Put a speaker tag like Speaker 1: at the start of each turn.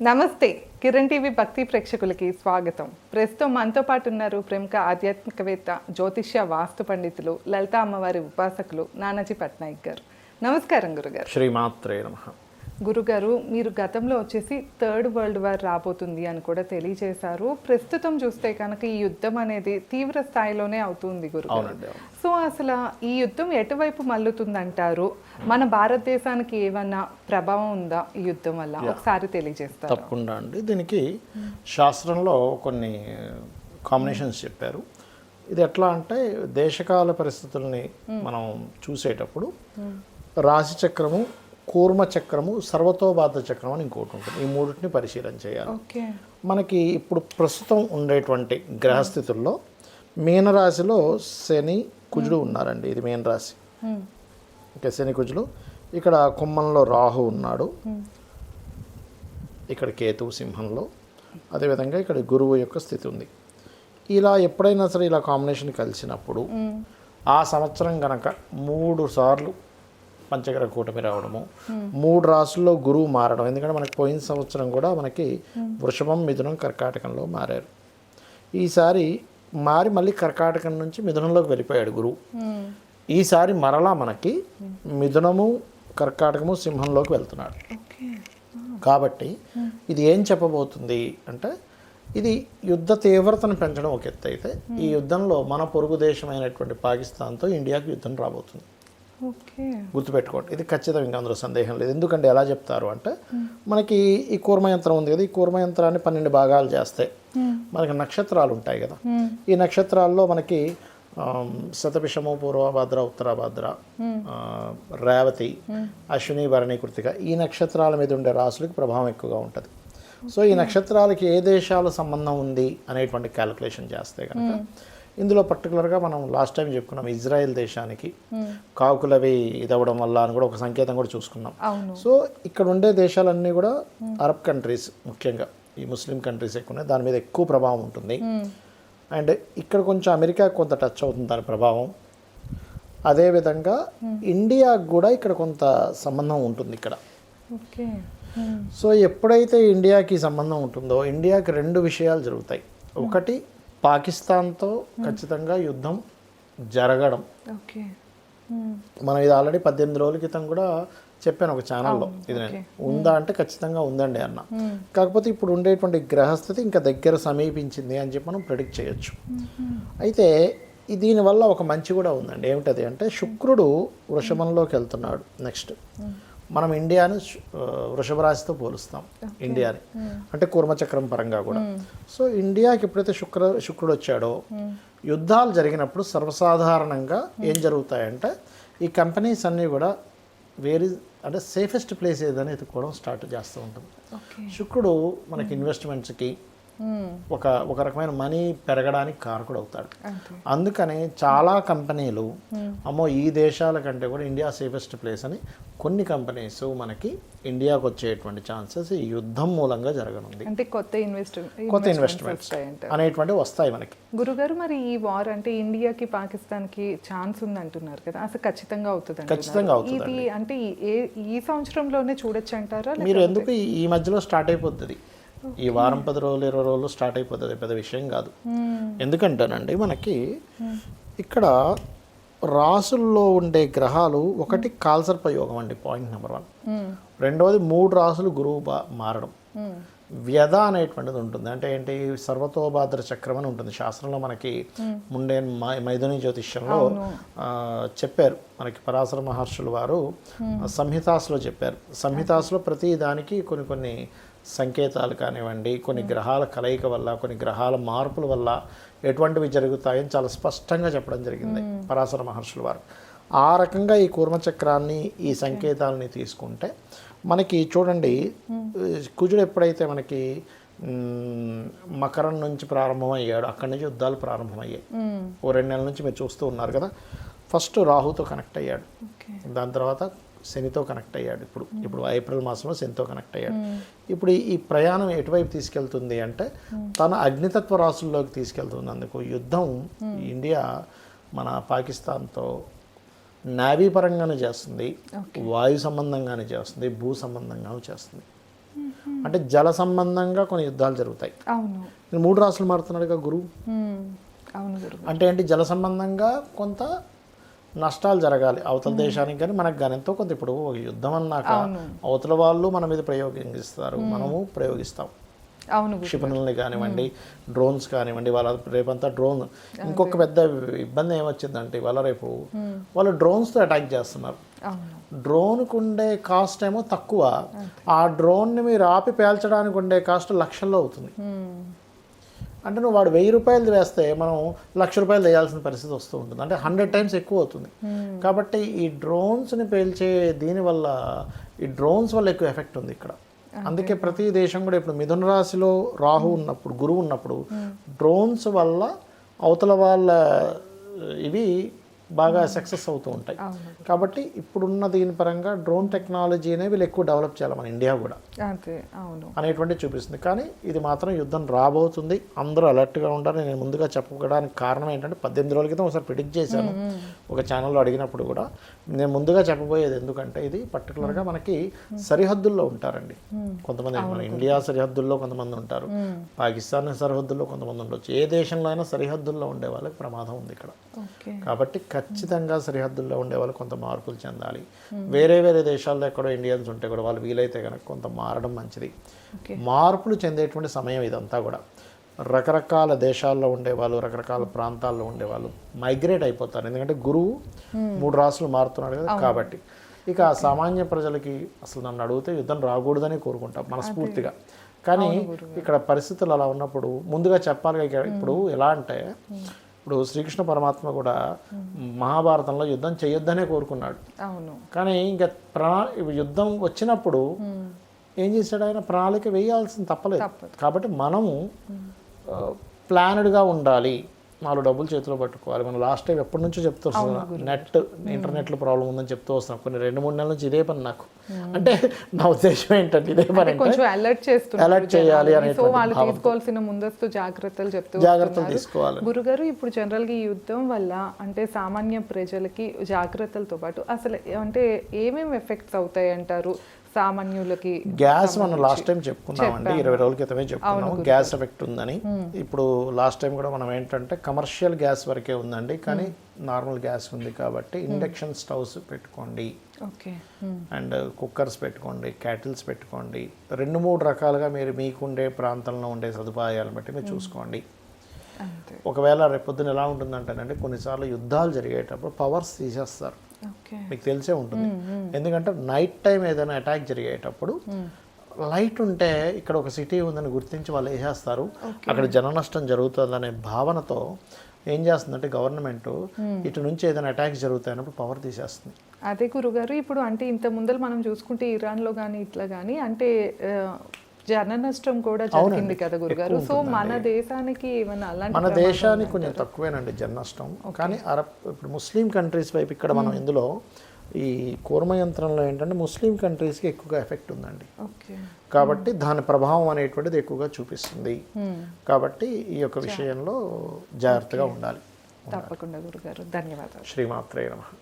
Speaker 1: నమస్తే. కిరణ్ టీవీ భక్తి ప్రేక్షకులకి స్వాగతం. ప్రస్తుతం మనతో పాటు ఉన్నారు ప్రముఖ ఆధ్యాత్మికవేత్త, జ్యోతిష్య వాస్తు పండితులు, లలిత అమ్మవారి ఉపాసకులు నానాజీ పట్నాయక్ గారు. నమస్కారం గురుగారు.
Speaker 2: శ్రీమాత్రే నమః.
Speaker 1: గురుగారు, మీరు గతంలో వచ్చేసి థర్డ్ వరల్డ్ వార్ రాబోతుంది అని కూడా తెలియజేశారు. ప్రస్తుతం చూస్తే కనుక ఈ యుద్ధం అనేది తీవ్ర స్థాయిలోనే అవుతుంది గురుగారు. సో అసలు ఈ యుద్ధం ఎటువైపు మల్లుతుందంటారు? మన భారతదేశానికి ఏమన్నా ప్రభావం ఉందా ఈ యుద్ధం వల్ల? ఒకసారి తెలియజేస్తారు.
Speaker 2: తప్పకుండా అండి. దీనికి శాస్త్రంలో కొన్ని కాంబినేషన్స్ చెప్పారు. ఇది ఎట్లా అంటే దేశకాల పరిస్థితుల్ని మనం చూసేటప్పుడు రాశి చక్రము, కూర్మ చక్రము, సర్వతోబాధ చక్రం అని ఇంకోటి ఉంటుంది. ఈ మూడింటిని పరిశీలన చేయాలి. మనకి ఇప్పుడు ప్రస్తుతం ఉండేటువంటి గ్రహస్థితుల్లో మీనరాశిలో శని కుజుడు ఉన్నారండి. ఇది మీన రాశి. ఓకే, శని కుజుడు. ఇక్కడ కుంభంలో రాహు ఉన్నాడు, ఇక్కడ కేతువు సింహంలో, అదేవిధంగా ఇక్కడ గురువు యొక్క స్థితి ఉంది. ఇలా ఎప్పుడైనా సరే ఇలా కాంబినేషన్ కలిసినప్పుడు ఆ సంవత్సరం కనుక 3 సార్లు పంచగ్రహ కూటమి రావడము, 3 రాసుల్లో గురువు మారడం. ఎందుకంటే మనకి పోయిన సంవత్సరం కూడా మనకి వృషభం, మిథునం, కర్కాటకంలో మారారు. ఈసారి మారి మళ్ళీ కర్కాటకం నుంచి మిథునంలోకి వెళ్ళిపోయాడు గురువు. ఈసారి మరలా మనకి మిథునము, కర్కాటకము, సింహంలోకి వెళ్తున్నాడు. కాబట్టి ఇది ఏం చెప్పబోతుంది అంటే, ఇది యుద్ధ తీవ్రతను పెంచడం ఒక ఎత్తు అయితే, ఈ యుద్ధంలో మన పొరుగు దేశమైనటువంటి పాకిస్తాన్తో ఇండియాకి యుద్ధం రాబోతుంది. గుర్తుపెట్టుకోండి, ఇది ఖచ్చితంగా ఇంకా అందులో సందేహం లేదు. ఎందుకంటే ఎలా చెప్తారు అంటే, మనకి ఈ కూర్మయంత్రం ఉంది కదా, ఈ కూర్మయంత్రాన్ని 12 భాగాలు చేస్తే మనకి నక్షత్రాలు ఉంటాయి కదా. ఈ నక్షత్రాల్లో మనకి శతభిషము, పూర్వభద్ర, ఉత్తరాభద్ర, రేవతి, అశ్విని, భరణి, కృతిక, ఈ నక్షత్రాల మీద ఉండే రాసులకి ప్రభావం ఎక్కువగా ఉంటుంది. సో ఈ నక్షత్రాలకి ఏ దేశాల సంబంధం ఉంది అనేటువంటి క్యాలిక్యులేషన్ చేస్తే కనుక, ఇందులో పర్టికులర్గా మనం లాస్ట్ టైం చెప్పుకున్నాం, ఇజ్రాయెల్ దేశానికి కాకులవి ఇదవ్వడం వల్ల అని కూడా ఒక సంకేతం కూడా చూసుకున్నాం. సో ఇక్కడ ఉండే దేశాలన్నీ కూడా అరబ్ కంట్రీస్, ముఖ్యంగా ఈ ముస్లిం కంట్రీస్ ఎక్కువ ఉన్నాయి, దాని మీద ఎక్కువ ప్రభావం ఉంటుంది. అండ్ ఇక్కడ కొంచెం అమెరికా కొంత టచ్ అవుతుంది దాని ప్రభావం. అదేవిధంగా ఇండియాకు కూడా ఇక్కడ కొంత సంబంధం ఉంటుంది ఇక్కడ. సో ఎప్పుడైతే ఇండియాకి సంబంధం ఉంటుందో, ఇండియాకి 2 విషయాలు జరుగుతాయి. ఒకటి, పాకిస్తాన్తో ఖచ్చితంగా యుద్ధం జరగడం. మనం ఇది ఆల్రెడీ 18 రోజుల క్రితం కూడా చెప్పాను ఒక ఛానల్లో. ఇది నేను ఉందా అంటే ఖచ్చితంగా ఉందండి అన్న. కాకపోతే ఇప్పుడు ఉండేటువంటి గ్రహస్థితి ఇంకా దగ్గర సమీపించింది అని చెప్పి మనం ప్రెడిక్ట్ చేయొచ్చు. అయితే దీనివల్ల ఒక మంచి కూడా ఉందండి. ఏమిటది అంటే, శుక్రుడు వృషభంలోకి వెళ్తున్నాడు. నెక్స్ట్ మనం ఇండియాని వృషభ రాశితో పోలుస్తాం ఇండియాని, అంటే కూర్మచక్రం పరంగా కూడా. సో ఇండియాకి ఎప్పుడైతే శుక్రుడు వచ్చాడో, యుద్ధాలు జరిగినప్పుడు సర్వసాధారణంగా ఏం జరుగుతాయంటే, ఈ కంపెనీస్ అన్నీ కూడా అంటే సేఫెస్ట్ ప్లేస్ ఏదని ఎత్తుకోవడం స్టార్ట్ చేస్తూ ఉంటుంది. శుక్రుడు మనకి ఇన్వెస్ట్మెంట్స్కి ఒక రకమైన మనీ పెరగడానికి కారకుడు అవుతాడు. అందుకని చాలా కంపెనీలు అమ్మో ఈ దేశాల కంటే కూడా ఇండియా సేఫెస్ట్ ప్లేస్ అని కొన్ని కంపెనీస్ మనకి ఇండియాకు వచ్చేటువంటి ఛాన్సెస్ ఈ యుద్ధం మూలంగా జరగనుంది.
Speaker 1: అంటే కొత్త ఇన్వెస్ట్మెంట్స్
Speaker 2: అనేటువంటివి వస్తాయి మనకి.
Speaker 1: గురుగారు, మరి ఈ వార్ అంటే ఇండియాకి పాకిస్తాన్కి ఛాన్స్ ఉంది అంటున్నారు కదా, అసలు ఖచ్చితంగా అవుతుంది?
Speaker 2: ఖచ్చితంగా అవుతుంది.
Speaker 1: ఇది అంటే ఈ సంవత్సరంలోనే చూడొచ్చు అంటారా?
Speaker 2: మీరు ఎందుకు ఈ మధ్యలో స్టార్ట్ అయిపోతుంది, ఈ వారం 10 రోజులు 20 రోజులు స్టార్ట్ అయిపోతుంది, పెద్ద విషయం కాదు. ఎందుకంటేనండి మనకి ఇక్కడ రాసుల్లో ఉండే గ్రహాలు, ఒకటి కాల్సర్ప యోగం అండి, పాయింట్ నెంబర్ 1. రెండవది 3 రాసులు గురువు మారడం. వ్యధ అనేటువంటిది ఉంటుంది. అంటే ఏంటి, సర్వతోభాద్ర చక్రం అని ఉంటుంది శాస్త్రంలో. మనకి ముండే మైథుని జ్యోతిష్యంలో చెప్పారు, మనకి పరాశర మహర్షులు వారు సంహితాస్లో చెప్పారు. సంహితాస్లో ప్రతి దానికి కొన్ని సంకేతాలు కానివ్వండి, కొన్ని గ్రహాల కలయిక వల్ల, కొన్ని గ్రహాల మార్పుల వల్ల ఎటువంటివి జరుగుతాయని చాలా స్పష్టంగా చెప్పడం జరిగింది పరాశర మహర్షుల వారు. ఆ రకంగా ఈ కూర్మచక్రాన్ని, ఈ సంకేతాలని తీసుకుంటే మనకి చూడండి, కుజుడు ఎప్పుడైతే మనకి మకరం నుంచి ప్రారంభమయ్యాడు, అక్కడి నుంచి యుద్ధాలు ప్రారంభమయ్యాయి. ఓ 2 నెలల నుంచి మీరు చూస్తూ ఉన్నారు కదా. ఫస్ట్ రాహుతో కనెక్ట్ అయ్యాడు, దాని తర్వాత శనితో కనెక్ట్ అయ్యాడు. ఇప్పుడు ఏప్రిల్ మాసంలో శనితో కనెక్ట్ అయ్యాడు. ఇప్పుడు ఈ ప్రయాణం ఎటువైపు తీసుకెళ్తుంది అంటే, తన అగ్నితత్వ రాసుల్లోకి తీసుకెళ్తున్నందుకు యుద్ధం ఇండియా మన పాకిస్తాన్తో నావీ పరంగానే చేస్తుంది, వాయు సంబంధంగానే చేస్తుంది, భూ సంబంధంగానే చేస్తుంది. అంటే జల సంబంధంగా కొన్ని యుద్ధాలు జరుగుతాయి.
Speaker 1: అవును.
Speaker 2: 3 రాసులు మారుతున్నాడుగా గురువు.
Speaker 1: అవును గురువు.
Speaker 2: అంటే ఏంటి, జల సంబంధంగా కొంత నష్టాలు జరగాలి అవతల దేశానికి కానీ మనకు కానీ ఎంతో కొంత. ఇప్పుడు ఒక యుద్ధం అన్నాక అవతల వాళ్ళు మన మీద ప్రయోగిస్తారు, మనము ప్రయోగిస్తాం.
Speaker 1: అవును.
Speaker 2: క్షిపణుల్ని కానివ్వండి, డ్రోన్స్ కానివ్వండి. వాళ్ళ రేపంతా డ్రోన్, ఇంకొక పెద్ద ఇబ్బంది ఏమొచ్చిందంటే ఇవాళ రేపు వాళ్ళు డ్రోన్స్తో అటాక్ చేస్తున్నారు. డ్రోన్కు ఉండే కాస్ట్ ఏమో తక్కువ, ఆ డ్రోన్ని మీరు ఆపి పేల్చడానికి ఉండే కాస్ట్ లక్షల్లో అవుతుంది. అంటే నువ్వు వాడు 1000 రూపాయలు వేస్తే మనం 1,00,000 రూపాయలు వేయాల్సిన పరిస్థితి వస్తూ ఉంటుంది. అంటే 100 టైమ్స్ ఎక్కువ అవుతుంది. కాబట్టి ఈ డ్రోన్స్ని పేల్చే దీనివల్ల, ఈ డ్రోన్స్ వల్ల ఎక్కువ ఎఫెక్ట్ ఉంది ఇక్కడ. అందుకే ప్రతి దేశం కూడా ఇప్పుడు మిథున రాశిలో రాహు ఉన్నప్పుడు, గురువు ఉన్నప్పుడు డ్రోన్స్ వల్ల అవతల వాళ్ళ ఇవి బాగా సక్సెస్ అవుతూ ఉంటాయి. కాబట్టి ఇప్పుడున్న దీని పరంగా డ్రోన్ టెక్నాలజీనే వీళ్ళు ఎక్కువ డెవలప్ చేయాలి మన ఇండియా కూడా అనేటువంటి చూపిస్తుంది. కానీ ఇది మాత్రం యుద్ధం రాబోతుంది, అందరూ అలర్ట్గా ఉంటారు. నేను ముందుగా చెప్పడానికి కారణం ఏంటంటే 18 రోజుల క్రితం ఒకసారి ప్రిడిక్ట్ చేశాను ఒక ఛానల్లో అడిగినప్పుడు కూడా. నేను ముందుగా చెప్పబోయేది ఎందుకంటే ఇది పర్టికులర్గా మనకి సరిహద్దుల్లో ఉంటారండి కొంతమంది. మన ఇండియా సరిహద్దుల్లో కొంతమంది ఉంటారు, పాకిస్తాన్ సరిహద్దుల్లో కొంతమంది ఉండొచ్చు. ఏ దేశంలో అయినా సరిహద్దుల్లో ఉండే వాళ్ళకి ప్రమాదం ఉంది ఇక్కడ. కాబట్టి ఖచ్చితంగా సరిహద్దుల్లో ఉండే వాళ్ళు కొంత మార్పులు చెందాలి. వేరే వేరే దేశాల్లో ఎక్కడో ఇండియన్స్ ఉంటే కూడా వాళ్ళు వీలైతే కనుక కొంత మారడం మంచిది. మార్పులు చెందేటువంటి సమయం ఇదంతా కూడా. రకరకాల దేశాల్లో ఉండేవాళ్ళు, రకరకాల ప్రాంతాల్లో ఉండేవాళ్ళు మైగ్రేట్ అయిపోతారు. ఎందుకంటే గురువు 3 రాసులు మారుతున్నాడు కదా. కాబట్టి ఇక సామాన్య ప్రజలకి అసలు నన్ను అడిగితే యుద్ధం రాకూడదని కోరుకుంటాం మనస్ఫూర్తిగా. కానీ ఇక్కడ పరిస్థితులు అలా ఉన్నప్పుడు ముందుగా చెప్పాలి. ఇప్పుడు ఎలా అంటే, ఇప్పుడు శ్రీకృష్ణ పరమాత్మ కూడా మహాభారతంలో యుద్ధం చేయొద్దనే కోరుకున్నాడు. కానీ ఇంకా యుద్ధం వచ్చినప్పుడు ఏం చేశాడు ఆయన, ప్రణాళిక వేయాల్సింది తప్పలేదు. కాబట్టి మనము ప్లానెడ్గా ఉండాలి, 4 డబ్బులు చేతిలో పట్టుకోవాలి. మనం లాస్ట్ టైం ఎప్పటి నుంచో చెప్తూ వస్తున్నాం, ఇంటర్నెట్లో ప్రాబ్లం ఉందని చెప్తూ వస్తున్నాం కొన్ని 2-3 నెలల నుంచి. ఇదే పని నాకు. అంటే నా ఉద్దేశం ఏంటంటే ఇదే పని, అలర్ట్ చేయాలి
Speaker 1: తీసుకోవాల్సిన ముందస్తు జాగ్రత్తలు తీసుకోవాలి. గురుగారు, ఇప్పుడు జనరల్గా ఈ యుద్ధం వల్ల అంటే సామాన్య ప్రజలకి జాగ్రత్తలతో పాటు అసలు అంటే ఏమేమి ఎఫెక్ట్స్ అవుతాయి అంటారు సామాన్యులకి?
Speaker 2: గ్యాస్ మనం లాస్ట్ టైం చెప్పుకున్నామండి, 20 రోజుల క్రితమే చెప్పుకున్నాము గ్యాస్ ఎఫెక్ట్ ఉందని. ఇప్పుడు లాస్ట్ టైం కూడా మనం ఏంటంటే కమర్షియల్ గ్యాస్ వరకే ఉందండి, కానీ నార్మల్ గ్యాస్ ఉంది. కాబట్టి ఇండక్షన్ స్టవ్స్ పెట్టుకోండి, అండ్ కుక్కర్స్ పెట్టుకోండి, క్యాటిల్స్ పెట్టుకోండి. 2-3 రకాలుగా మీరు మీకుండే ప్రాంతంలో ఉండే సదుపాయాలను బట్టి మీరు చూసుకోండి. ఒకవేళ రేపొద్దున ఎలా ఉంటుందంటేనండి, కొన్నిసార్లు యుద్ధాలు జరిగేటప్పుడు పవర్స్ తీసేస్తారు, మీకు తెలిసే ఉంటుంది. ఎందుకంటే నైట్ టైం ఏదైనా అటాక్ జరిగేటప్పుడు లైట్ ఉంటే ఇక్కడ ఒక సిటీ ఉందని గుర్తించి వాళ్ళు వేసేస్తారు, అక్కడ జన నష్టం జరుగుతుందనే భావనతో ఏం చేస్తుందంటే గవర్నమెంట్ ఇటు నుంచి ఏదైనా అటాక్స్ జరుగుతాయన్నప్పుడు పవర్ తీసేస్తుంది.
Speaker 1: అదే గురుగారు, ఇప్పుడు అంటే ఇంత ముందర మనం చూసుకుంటే ఇరాన్లో కానీ ఇట్లా కానీ అంటే జన నష్టం కూడా జరిగింది కదా గురుగారు. సో మన దేశానికి ఏమన్నా అలాంటి?
Speaker 2: మన దేశానికి కొంచెం తక్కువేనండి జన నష్టం. కానీ ఇప్పుడు ముస్లిం కంట్రీస్ వైపు ఇక్కడ మనం ఇందులో ఈ కూర్మయంత్రంలో ఏంటంటే ముస్లిం కంట్రీస్కి ఎక్కువగా ఎఫెక్ట్ ఉందండి. కాబట్టి దాని ప్రభావం అనేటువంటిది ఎక్కువగా చూపిస్తుంది. కాబట్టి ఈ యొక్క విషయంలో జాగ్రత్తగా ఉండాలి.
Speaker 1: తప్పకుండా గురుగారు, ధన్యవాదాలు.
Speaker 2: శ్రీమాత్రే నమః.